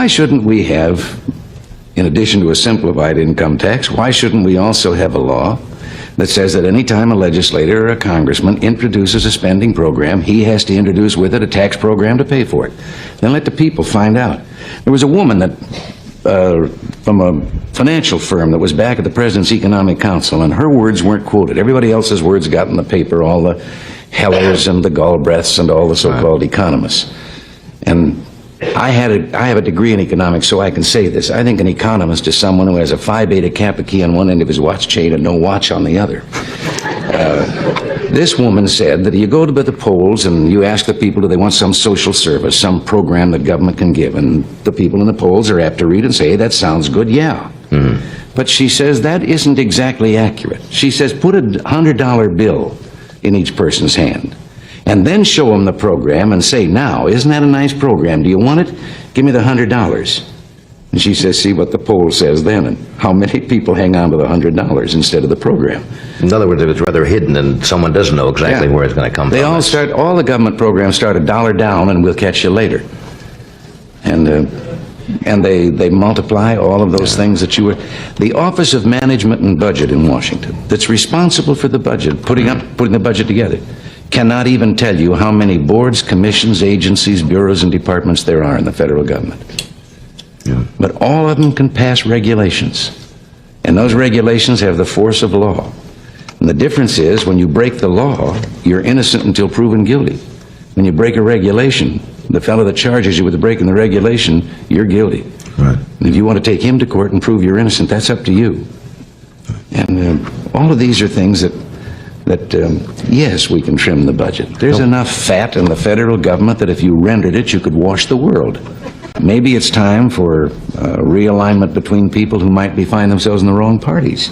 why shouldn't we have, in addition to a simplified income tax, why shouldn't we also have a law that says that any time a legislator or a congressman introduces a spending program, he has to introduce with it a tax program to pay for it? Then let the people find out. There was a woman that, from a financial firm that was back at the President's Economic Council, and her words weren't quoted. Everybody else's words got in the paper, all the Hellers and the Galbraiths and all the so-called economists. And I have a degree in economics, so I can say this. I think an economist is someone who has a Phi Beta Kappa key on one end of his watch chain and no watch on the other. This woman said that you go to the polls and you ask the people, do they want some social service, some program the government can give? And the people in the polls are apt to read and say, hey, that sounds good, yeah. But she says that isn't exactly accurate. She says put a $100 bill in each person's hand, and then show them the program and say, now, isn't that a nice program? Do you want it? Give me the $100. And she says, see what the poll says then, and how many people hang on to the $100 instead of the program. In other words, if it's rather hidden and someone doesn't know exactly where it's going to come from. All the government programs start $1 down and we'll catch you later. And they multiply all of those things that you were... The Office of Management and Budget in Washington, that's responsible for the budget, putting the budget together, cannot even tell you how many boards, commissions, agencies, bureaus, and departments there are in the federal government. But all of them can pass regulations, and those regulations have the force of law. And the difference is, when you break the law, you're innocent until proven guilty. When you break a regulation, the fellow that charges you with breaking the regulation, you're guilty. Right. And if you want to take him to court and prove you're innocent, that's up to you. And all of these are things that yes, we can trim the budget. There's enough fat in the federal government that if you rendered it, you could wash the world. Maybe it's time for realignment between people who might find themselves in the wrong parties.